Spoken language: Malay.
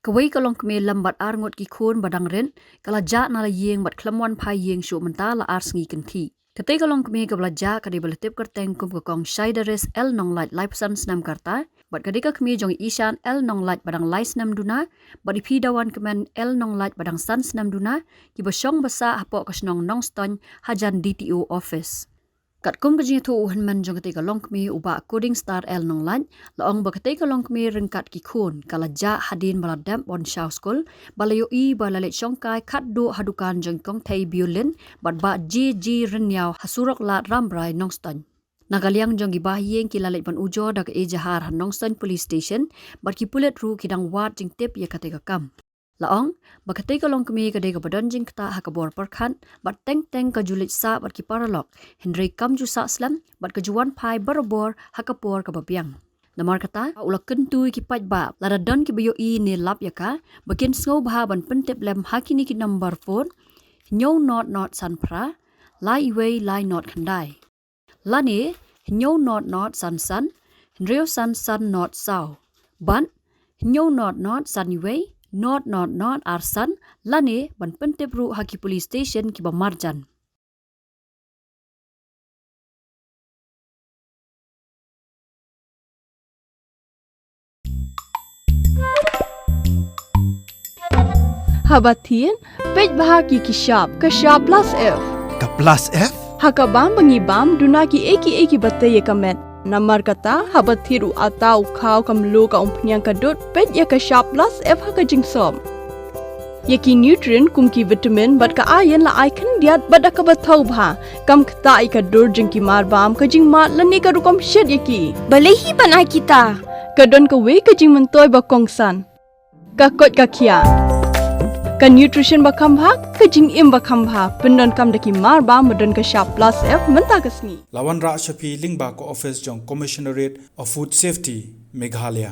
Kawai ka Longkmie lambat Arngut ki Khun badang ren kala ja na la yeng bat klamwan phai yeng shu menta la ars ngi kan thi. Katai ka Longkmie ka bla ja ka de beletip kerteng kum ka kong Shaidares el nonglat lifesan snam karta bat kadika kmi jong ishan el nonglat badang lais nam duna bat ipi dawan kemen el nonglat badang san snam duna ki basyong basa hapok kasnong Nongstoin hajan DTO office. Kat kum kajing tu uhan man jong katai ka Longkmie uba coding star el nonglat laong ba katai ka Longkmie Ryngkat ki Khun kala ja hadin baladam bon shaw school bala Ïohi bala let Shongkai Khatduh hadukan jong kong thai violin bat ba ji renyau hasurok la Rambrai Nongstoin. Nagaliang jong gibahiyeng ki lalet ban ujo dak ejahar han Nongstoin police station bat ki pulet ru kidang wat jing tip ya katai ka kam. Laong bakatai ka Longkmie ka de ka badon jing kta hakabor perkhan bat teng ka julit sa bat ki paralok Henry kam ju sa slam bat ka juan phai barobor hakapor ka babiang. Namar kata ulak kentui ki pat ba lada don ki Ïohi ne lap yaka bakin sngau bha ban pentep lem hakini ki number 4 nyau not san pra lai iwei lai not khandai. Lani nyau not san Henry san not sao. Ban nyau not san iwei not arsan lane ban pentep ru haki police station ki bamarjan. Habatin pej bahaki ki shop ka shop plus F. Ka plus F? Hakabam bangibam dunaki eki batay kamet. Namar kata habatiru atau kau kamlu ka umpnyang kadut pet ya ka shop plus F haka jingsom. Yaki nutrient kum ki vitamin bat ka iron la icon diat bat ka bathau bha kam kta I ka dur jing ki mar bam ka jing mat lani ka rukom shed yaki. Balehi banai kita. Kadon ka we ka jing mentoy ba kongsan. Ka kot ka kia. Ka nutrition ba kam bha ka jing im ba kam bha pendon kam daki mar bam modon ka shop plus F menta kasni. Lawan Ra Shapi Lingba ko office jong Commissionerate of Food Safety Meghalaya.